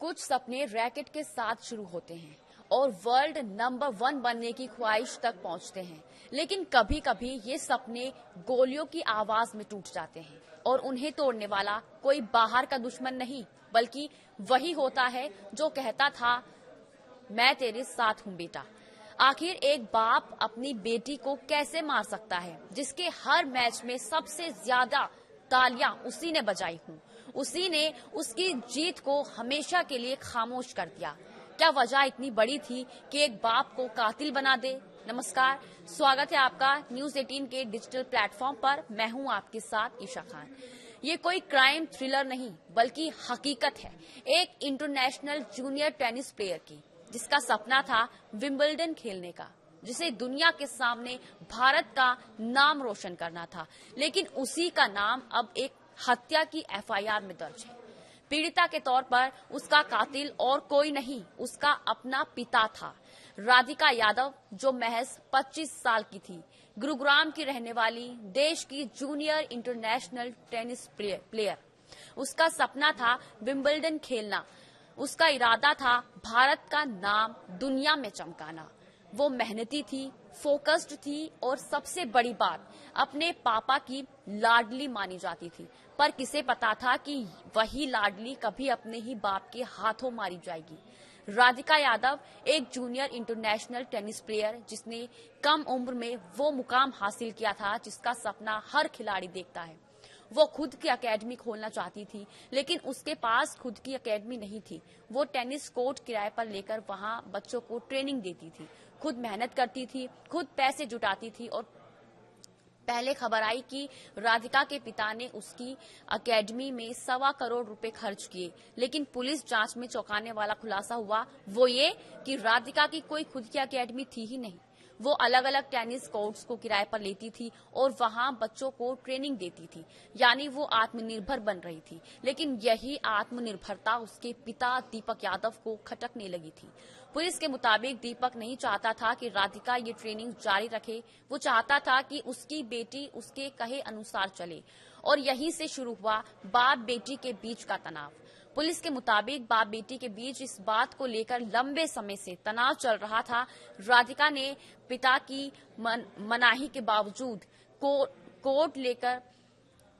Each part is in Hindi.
कुछ सपने रैकेट के साथ शुरू होते हैं और वर्ल्ड नंबर 1 बनने की ख्वाहिश तक पहुंचते हैं, लेकिन कभी कभी ये सपने गोलियों की आवाज में टूट जाते हैं और उन्हें तोड़ने वाला कोई बाहर का दुश्मन नहीं, बल्कि वही होता है जो कहता था मैं तेरे साथ हूँ बेटा। आखिर एक बाप अपनी बेटी को कैसे मार सकता है जिसके हर मैच में सबसे ज्यादा तालियां उसी ने बजाई हूँ, उसी ने उसकी जीत को हमेशा के लिए खामोश कर दिया। क्या वजह इतनी बड़ी थी कि एक बाप को कातिल बना दे? नमस्कार, स्वागत है आपका न्यूज 18 के डिजिटल प्लेटफॉर्म पर। मैं हूं आपके साथ ईशा खान। ये कोई क्राइम थ्रिलर नहीं बल्कि हकीकत है एक इंटरनेशनल जूनियर टेनिस प्लेयर की, जिसका सपना था विंबलडन खेलने का, जिसे दुनिया के सामने भारत का नाम रोशन करना था, लेकिन उसी का नाम अब एक हत्या की एफआईआर में दर्ज है। पीड़िता के तौर पर उसका कातिल और कोई नहीं, उसका अपना पिता था, राधिका यादव, जो महज 25 साल की थी, गुरुग्राम की रहने वाली, देश की जूनियर इंटरनेशनल टेनिस प्लेयर। उसका सपना था विंबलडन खेलना, उसका इरादा था भारत का नाम दुनिया में चमकाना। वो मेहनती थी, फोकस्ड थी और सबसे बड़ी बात, अपने पापा की लाडली मानी जाती थी। पर किसे पता था कि वही लाडली कभी अपने ही बाप के हाथों मारी जाएगी। राधिका यादव एक जूनियर इंटरनेशनल टेनिस प्लेयर, जिसने कम उम्र में वो मुकाम हासिल किया था जिसका सपना हर खिलाड़ी देखता है। वो खुद की एकेडमी खोलना चाहती थी, लेकिन उसके पास खुद की एकेडमी नहीं थी। वो टेनिस कोर्ट किराए पर लेकर वहां बच्चों को ट्रेनिंग देती थी, खुद मेहनत करती थी, खुद पैसे जुटाती थी। और पहले खबर आई कि राधिका के पिता ने उसकी एकेडमी में 1.25 करोड़ रुपए खर्च किए, लेकिन पुलिस जांच में चौंकाने वाला खुलासा हुआ, वो ये कि राधिका की कोई खुद की एकेडमी थी ही नहीं। वो अलग अलग टेनिस कोर्ट्स को किराए पर लेती थी और वहां बच्चों को ट्रेनिंग देती थी, यानी वो आत्मनिर्भर बन रही थी। लेकिन यही आत्मनिर्भरता उसके पिता दीपक यादव को खटकने लगी थी। पुलिस के मुताबिक दीपक नहीं चाहता था कि राधिका ये ट्रेनिंग जारी रखे, वो चाहता था कि उसकी बेटी उसके कहे अनुसार चले। और यहीं से शुरू हुआ बाप बेटी के बीच का तनाव। पुलिस के मुताबिक बाप बेटी के बीच इस बात को लेकर लंबे समय से तनाव चल रहा था। राधिका ने पिता की मनाही के बावजूद कोर्ट लेकर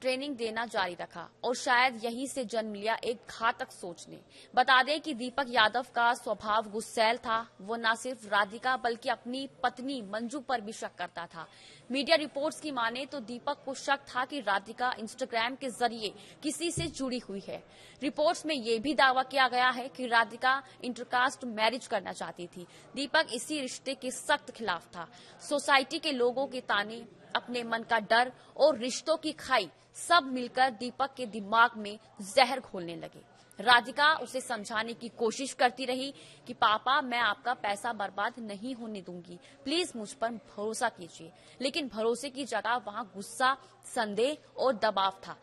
ट्रेनिंग देना जारी रखा और शायद यहीं से जन्म लिया एक घातक सोच ने। बता दें कि दीपक यादव का स्वभाव गुस्सैल था। वो न सिर्फ राधिका बल्कि अपनी पत्नी मंजू पर भी शक करता था। मीडिया रिपोर्ट्स की माने तो दीपक को शक था कि राधिका इंस्टाग्राम के जरिए किसी से जुड़ी हुई है। रिपोर्ट्स में ये भी दावा किया गया है कि राधिका इंटरकास्ट मैरिज करना चाहती थी। दीपक इसी रिश्ते के सख्त खिलाफ था। सोसाइटी के लोगों के ताने, अपने मन का डर और रिश्तों की खाई सब मिलकर दीपक के दिमाग में जहर घोलने लगे। राधिका उसे समझाने की कोशिश करती रही कि पापा, मैं आपका पैसा बर्बाद नहीं होने दूंगी, प्लीज मुझ पर भरोसा कीजिए। लेकिन भरोसे की जगह वहां गुस्सा, संदेह और दबाव था।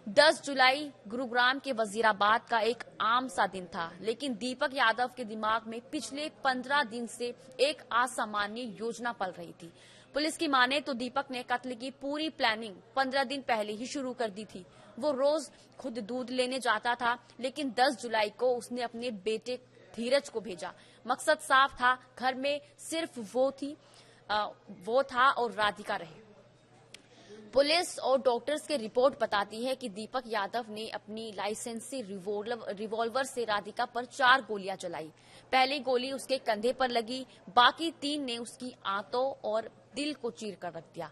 10 जुलाई गुरुग्राम के वजीराबाद का एक आम सा दिन था, लेकिन दीपक यादव के दिमाग में पिछले 15 दिन से एक असामान्य योजना पल रही थी। पुलिस की माने तो दीपक ने कत्ल की पूरी प्लानिंग 15 दिन पहले ही शुरू कर दी थी। वो रोज खुद दूध लेने जाता था, लेकिन 10 जुलाई को उसने अपने बेटे धीरज को भेजा। मकसद साफ था, घर में सिर्फ वो था और राधिका रहे। पुलिस और डॉक्टर्स की रिपोर्ट बताती है कि दीपक यादव ने अपनी लाइसेंसी रिवॉल्वर से राधिका पर 4 गोलियां चलाई। पहली गोली उसके कंधे पर लगी, बाकी 3 ने उसकी आंतों और दिल को चीर कर रख दिया।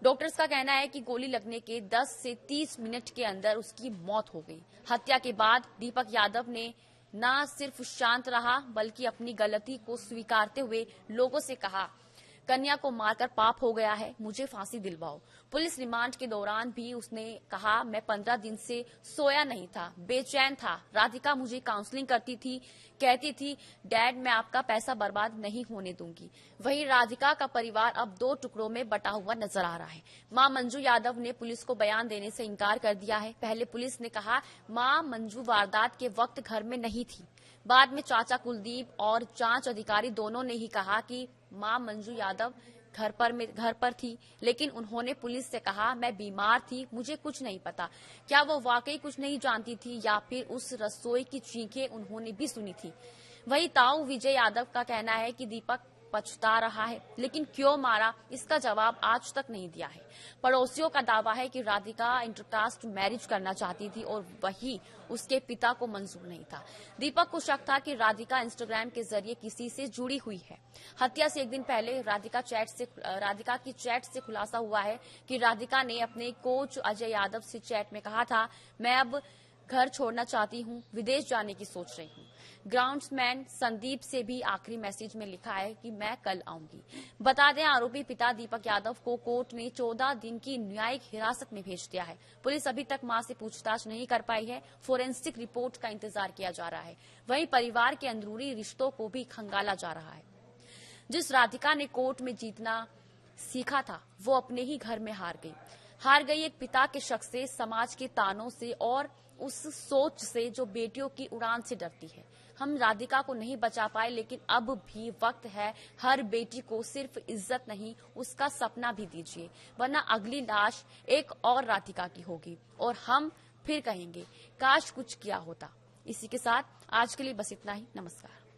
डॉक्टर्स का कहना है कि गोली लगने के 10 से 30 मिनट के अंदर उसकी मौत हो गई। हत्या के बाद दीपक यादव ने न सिर्फ शांत रहा, बल्कि अपनी गलती को स्वीकारते हुए लोगों से कहा, कन्या को मारकर पाप हो गया है, मुझे फांसी दिलवाओ। पुलिस रिमांड के दौरान भी उसने कहा, मैं 15 दिन से सोया नहीं था, बेचैन था। राधिका मुझे काउंसलिंग करती थी, कहती थी, डैड, मैं आपका पैसा बर्बाद नहीं होने दूंगी। वहीं राधिका का परिवार अब 2 टुकड़ों में बटा हुआ नजर आ रहा है। मां मंजू यादव ने पुलिस को बयान देने से इनकार कर दिया है। पहले पुलिस ने कहा मां मंजू वारदात के वक्त घर में नहीं थी। बाद में चाचा कुलदीप और जांच अधिकारी दोनों ने ही कहा कि मां मंजू यादव घर पर थी, लेकिन उन्होंने पुलिस से कहा मैं बीमार थी, मुझे कुछ नहीं पता। क्या वो वाकई कुछ नहीं जानती थी या फिर उस रसोई की चीखें उन्होंने भी सुनी थी? वही ताऊ विजय यादव का कहना है कि दीपक पछता रहा है, लेकिन क्यों मारा इसका जवाब आज तक नहीं दिया है। पड़ोसियों का दावा है कि राधिका इंटरकास्ट मैरिज करना चाहती थी और वही उसके पिता को मंजूर नहीं था। दीपक को शक था कि राधिका इंस्टाग्राम के जरिए किसी से जुड़ी हुई है। हत्या से एक दिन पहले राधिका की चैट से खुलासा हुआ है कि राधिका ने अपने कोच अजय यादव से चैट में कहा था, मैं अब घर छोड़ना चाहती हूँ, विदेश जाने की सोच रही हूँ। ग्राउंड्समैन संदीप से भी आखिरी मैसेज में लिखा है कि मैं कल आऊंगी। बता दें, आरोपी पिता दीपक यादव को कोर्ट ने 14 दिन की न्यायिक हिरासत में भेज दिया है। पुलिस अभी तक मां से पूछताछ नहीं कर पाई है। फोरेंसिक रिपोर्ट का इंतजार किया जा रहा है। वहीं परिवार के अंदरूनी रिश्तों को भी खंगाला जा रहा है। जिस राधिका ने कोर्ट में जीतना सीखा था, वो अपने ही घर में हार गई एक पिता के शक से, समाज के तानों से और उस सोच से जो बेटियों की उड़ान से डरती है। हम राधिका को नहीं बचा पाए, लेकिन अब भी वक्त है। हर बेटी को सिर्फ इज्जत नहीं, उसका सपना भी दीजिए, वरना अगली लाश एक और राधिका की होगी और हम फिर कहेंगे काश कुछ किया होता। इसी के साथ आज के लिए बस इतना ही। नमस्कार।